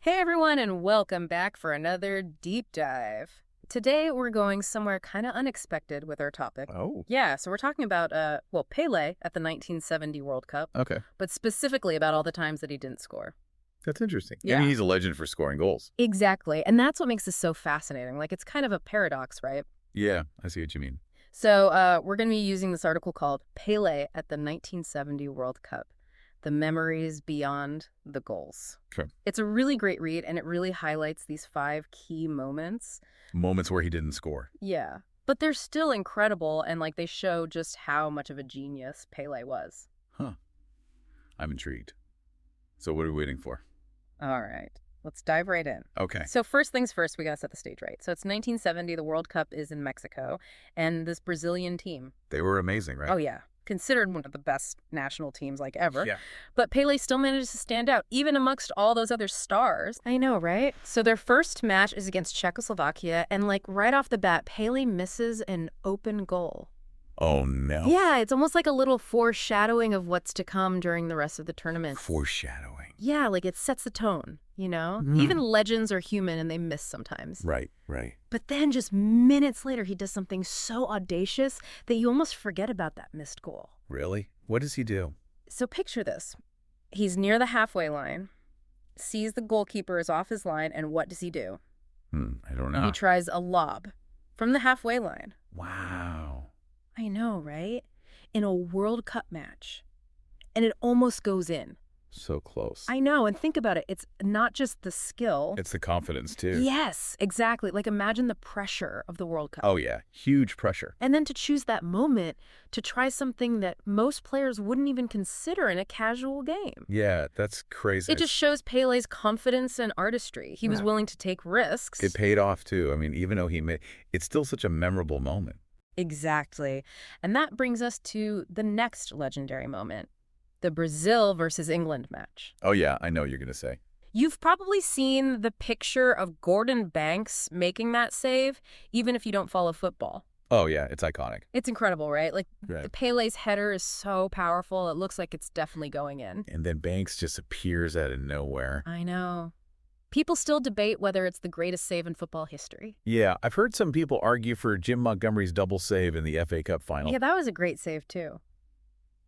Hey everyone, and welcome back for another deep dive. Today we're going somewhere kind of unexpected with our topic. Oh, Yeah, so we're talking about, Pele at the 1970 World Cup, okay. but specifically about all the times that he didn't score. That's interesting. I Yeah. mean, he's a legend for scoring goals. Exactly, and that's what makes this so fascinating. Like, it's kind of a paradox, right? Yeah, I see what you mean. So, we're going to be using this article called Pele at the 1970 World Cup. The Memories Beyond the Goals. Okay. It's a really great read, and it really highlights these 5 key moments. Moments where he didn't score. Yeah. But they're still incredible, and, they show just how much of a genius Pele was. Huh. I'm intrigued. So what are we waiting for? All right. Let's dive right in. Okay. So first things first, we got to set the stage right. So it's 1970, the World Cup is in Mexico, and this Brazilian team. They were amazing, right? Oh, yeah. Considered one of the best national teams ever. Yeah. But Pele still manages to stand out, even amongst all those other stars. I know, right? So their first match is against Czechoslovakia, and right off the bat, Pele misses an open goal. Oh, no. Yeah, it's almost like a little foreshadowing of what's to come during the rest of the tournament. Foreshadowing. Yeah, it sets the tone, Mm. Even legends are human and they miss sometimes. Right. But then just minutes later, he does something so audacious that you almost forget about that missed goal. Really? What does he do? So picture this. He's near the halfway line, sees the goalkeeper is off his line, and what does he do? I don't know. He tries a lob from the halfway line. Wow. I know, right? In a World Cup match. And it almost goes in. So close. I know, and think about it. It's not just the skill. It's the confidence, too. Yes, exactly. Imagine the pressure of the World Cup. Oh, yeah. Huge pressure. And then to choose that moment to try something that most players wouldn't even consider in a casual game. Yeah, that's crazy. It just shows Pele's confidence and artistry. He was willing to take risks. It paid off, too. I mean, even though it's still such a memorable moment. Exactly. And that brings us to the next legendary moment. The Brazil versus England match. Oh, yeah, I know what you're going to say. You've probably seen the picture of Gordon Banks making that save, even if you don't follow football. Oh, yeah, it's iconic. It's incredible, right? Right. Pele's header is so powerful, it looks like it's definitely going in. And then Banks just appears out of nowhere. I know. People still debate whether it's the greatest save in football history. Yeah, I've heard some people argue for Jim Montgomery's double save in the FA Cup final. Yeah, that was a great save, too.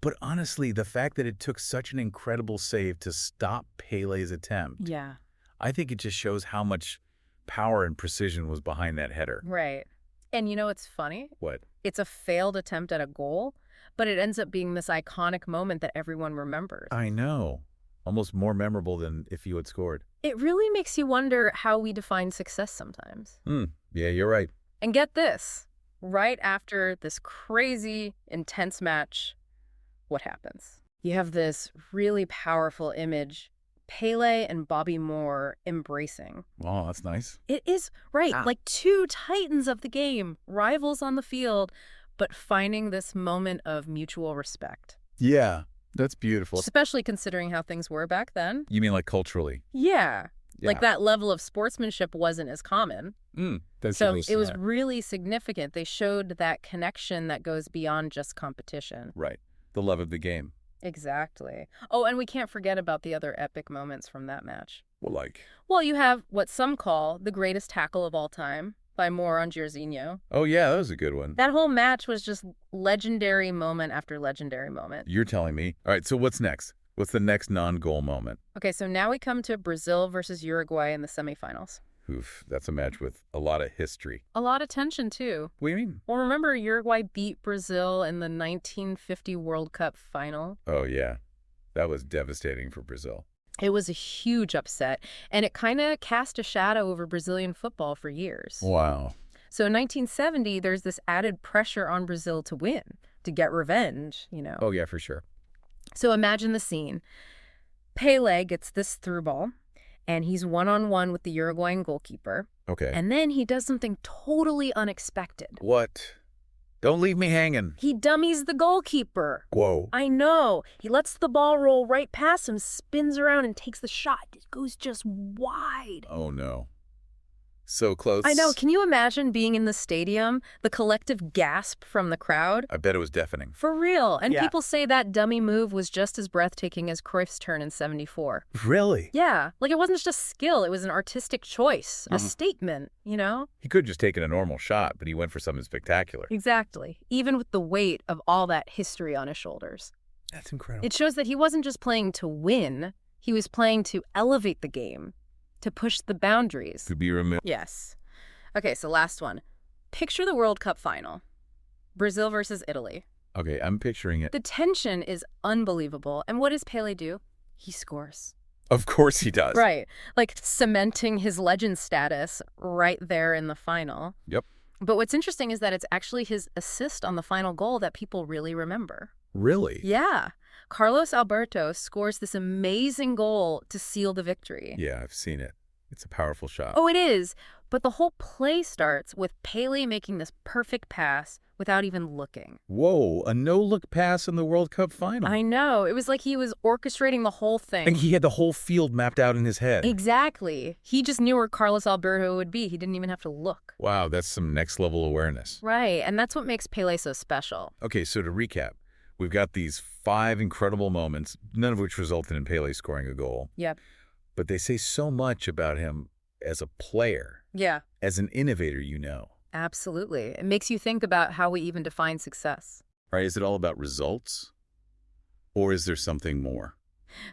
But honestly, the fact that it took such an incredible save to stop Pele's attempt, Yeah. I think it just shows how much power and precision was behind that header. Right. And you know what's funny? What? It's a failed attempt at a goal, but it ends up being this iconic moment that everyone remembers. I know. Almost more memorable than if you had scored. It really makes you wonder how we define success sometimes. Yeah, you're right. And get this. Right after this crazy, intense match, what happens? You have this really powerful image, Pele and Bobby Moore embracing. Oh, that's nice. It is, right, Ah. like two titans of the game, rivals on the field, but finding this moment of mutual respect. Yeah, that's beautiful. Especially considering how things were back then. You mean like culturally? Yeah. Yeah. That level of sportsmanship wasn't as common. That's So interesting. it was really significant. They showed that connection that goes beyond just competition. Right. The love of the game. Exactly. Oh, and we can't forget about the other epic moments from that match. Well, You have what some call the greatest tackle of all time by Moore on Jairzinho. Oh, yeah, that was a good one. That whole match was just legendary moment after legendary moment. You're telling me. All right, so what's next? What's the next non-goal moment? Okay, so now we come to Brazil versus Uruguay in the semifinals. Oof, that's a match with a lot of history. A lot of tension, too. What do you mean? Well, remember Uruguay beat Brazil in the 1950 World Cup final? Oh, yeah. That was devastating for Brazil. It was a huge upset, and it kind of cast a shadow over Brazilian football for years. Wow. So in 1970, there's this added pressure on Brazil to win, to get revenge, Oh, yeah, for sure. So imagine the scene. Pele gets this through ball, and he's one-on-one with the Uruguayan goalkeeper. Okay. And then he does something totally unexpected. What? Don't leave me hanging. He dummies the goalkeeper. Whoa. I know. He lets the ball roll right past him, spins around, and takes the shot. It goes just wide. Oh, no. So close. I know. Can you imagine being in the stadium, the collective gasp from the crowd? I bet it was deafening. For real. And Yeah. people say that dummy move was just as breathtaking as Cruyff's turn in '74. Really? Yeah. Like, it wasn't just skill. It was an artistic choice, a statement, you know? He could have just taken a normal shot, but he went for something spectacular. Exactly. Even with the weight of all that history on his shoulders. That's incredible. It shows that he wasn't just playing to win. He was playing to elevate the game, to push the boundaries. To be removed. Yes. Okay, so last one. Picture the World Cup final. Brazil versus Italy. Okay, I'm picturing it. The tension is unbelievable. And what does Pele do? He scores. Of course he does. Right. Like cementing his legend status right there in the final. Yep. But what's interesting is that it's actually his assist on the final goal that people really remember. Really? Yeah. Carlos Alberto scores this amazing goal to seal the victory. Yeah, I've seen it. It's a powerful shot. Oh, it is. But the whole play starts with Pele making this perfect pass without even looking. Whoa, a no-look pass in the World Cup final. I know. It was like he was orchestrating the whole thing. And he had the whole field mapped out in his head. Exactly. He just knew where Carlos Alberto would be. He didn't even have to look. Wow, that's some next-level awareness. Right. And that's what makes Pele so special. Okay, so to recap, we've got these 5 incredible moments, none of which resulted in Pele scoring a goal. Yep. But they say so much about him as a player, Yeah. as an innovator, you know. Absolutely. It makes you think about how we even define success. Right? Is it all about results? Or is there something more?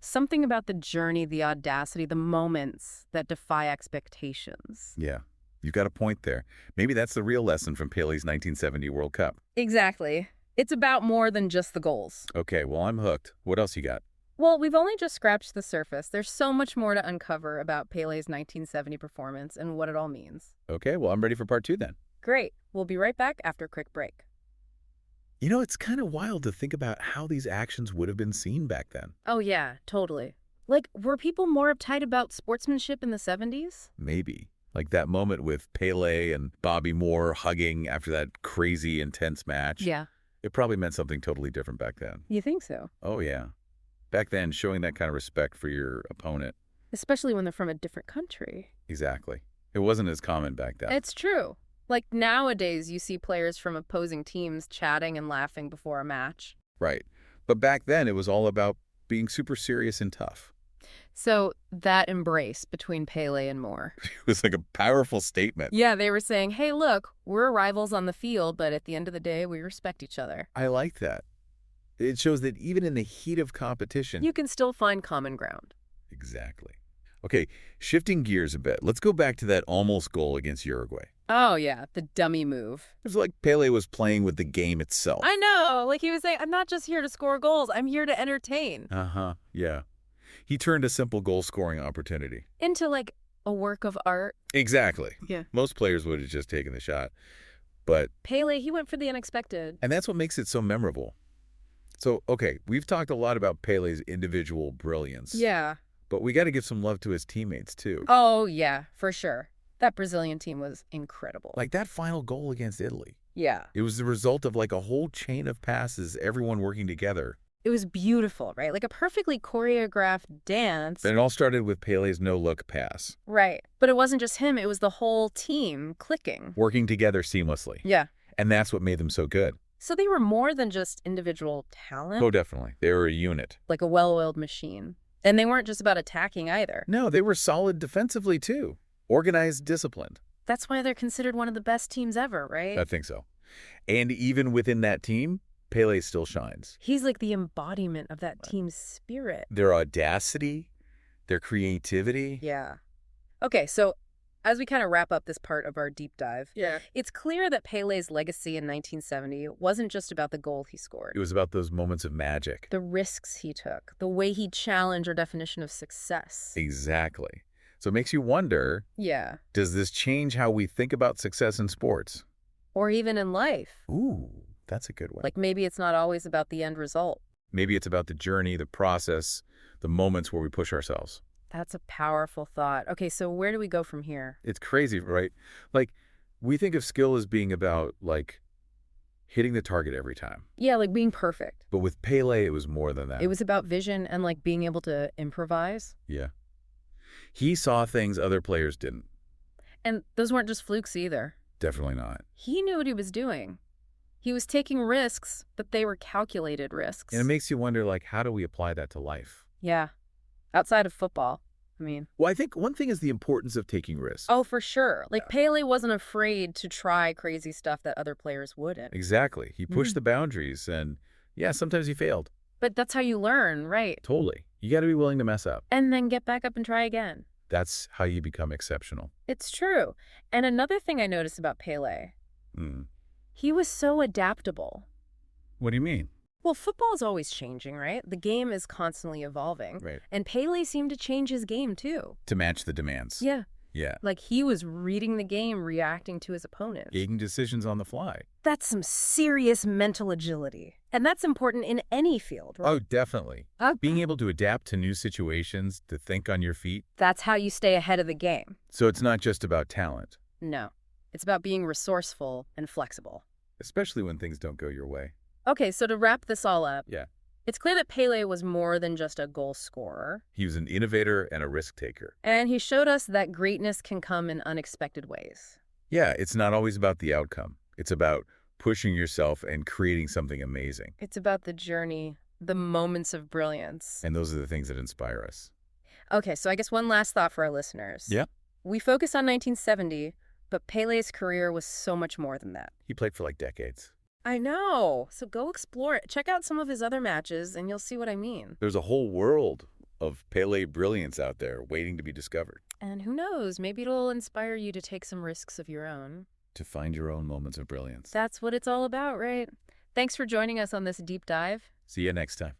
Something about the journey, the audacity, the moments that defy expectations. Yeah, you've got a point there. Maybe that's the real lesson from Pele's 1970 World Cup. Exactly. It's about more than just the goals. Okay, well, I'm hooked. What else you got? Well, we've only just scratched the surface. There's so much more to uncover about Pele's 1970 performance and what it all means. Okay, well, I'm ready for part 2 then. Great. We'll be right back after a quick break. You know, it's kind of wild to think about how these actions would have been seen back then. Oh, yeah, totally. Like, were people more uptight about sportsmanship in the 70s? Maybe. Like that moment with Pele and Bobby Moore hugging after that crazy, intense match. Yeah. It probably meant something totally different back then. You think so? Oh, yeah. Back then, showing that kind of respect for your opponent. Especially when they're from a different country. Exactly. It wasn't as common back then. It's true. Like, nowadays, you see players from opposing teams chatting and laughing before a match. Right. But back then, it was all about being super serious and tough. So that embrace between Pele and Moore. It was like a powerful statement. Yeah, they were saying, hey, look, we're rivals on the field, but at the end of the day, we respect each other. I like that. It shows that even in the heat of competition... You can still find common ground. Exactly. Okay, shifting gears a bit. Let's go back to that almost goal against Uruguay. Oh, yeah, the dummy move. It was like Pele was playing with the game itself. I know. Like he was saying, I'm not just here to score goals. I'm here to entertain. Uh-huh, yeah. He turned a simple goal-scoring opportunity Into, like, a work of art. Exactly. Yeah. Most players would have just taken the shot. But... Pele, he went for the unexpected. And that's what makes it so memorable. So, okay, we've talked a lot about Pele's individual brilliance. Yeah. But we got to give some love to his teammates, too. Oh, yeah, for sure. That Brazilian team was incredible. Like that final goal against Italy. Yeah. It was the result of like a whole chain of passes, everyone working together. It was beautiful, right? Like a perfectly choreographed dance. And it all started with Pele's no-look pass. Right. But it wasn't just him. It was the whole team clicking. Working together seamlessly. Yeah. And that's what made them so good. So they were more than just individual talent. Oh, definitely. They were a unit. Like a well-oiled machine. And they weren't just about attacking either. No, they were solid defensively, too. Organized, disciplined. That's why they're considered one of the best teams ever, right? I think so. And even within that team, Pele still shines. He's like the embodiment of that team's spirit. Their audacity, their creativity. Yeah. Okay, so as we kind of wrap up this part of our deep dive, it's clear that Pele's legacy in 1970 wasn't just about the goal he scored. It was about those moments of magic. The risks he took, the way he challenged our definition of success. Exactly. So it makes you wonder, Yeah. does this change how we think about success in sports? Or even in life. Ooh, that's a good one. Like maybe it's not always about the end result. Maybe it's about the journey, the process, the moments where we push ourselves. That's a powerful thought. Okay, so where do we go from here? It's crazy, right? Like, we think of skill as being about, like, hitting the target every time. Yeah, like being perfect. But with Pele, it was more than that. It was about vision and like being able to improvise. Yeah. He saw things other players didn't. And those weren't just flukes either. Definitely not. He knew what he was doing. He was taking risks, but they were calculated risks. And it makes you wonder, like, how do we apply that to life? Yeah. Outside of football, I mean. Well, I think one thing is the importance of taking risks. Oh, for sure. Like, Pele wasn't afraid to try crazy stuff that other players wouldn't. Exactly. He pushed the boundaries, and yeah, sometimes he failed. But that's how you learn, right? Totally. You got to be willing to mess up. And then get back up and try again. That's how you become exceptional. It's true. And another thing I noticed about Pele, he was so adaptable. What do you mean? Well, football is always changing, right? The game is constantly evolving. Right. And Pele seemed to change his game, too. To match the demands. Yeah. Yeah. Like, he was reading the game, reacting to his opponent. Making decisions on the fly. That's some serious mental agility. And that's important in any field, right? Oh, definitely. Being able to adapt to new situations, to think on your feet. That's how you stay ahead of the game. So it's not just about talent. No. It's about being resourceful and flexible. Especially when things don't go your way. Okay, so to wrap this all up, Yeah. it's clear that Pele was more than just a goal scorer. He was an innovator and a risk taker. And he showed us that greatness can come in unexpected ways. Yeah, it's not always about the outcome. It's about pushing yourself and creating something amazing. It's about the journey, the moments of brilliance. And those are the things that inspire us. Okay, so I guess one last thought for our listeners. Yeah. We focus on 1970, but Pele's career was so much more than that. He played for like decades. I know. So go explore it. Check out some of his other matches, and you'll see what I mean. There's a whole world of Pele brilliance out there waiting to be discovered. And who knows, maybe it'll inspire you to take some risks of your own. To find your own moments of brilliance. That's what it's all about, right? Thanks for joining us on this deep dive. See you next time.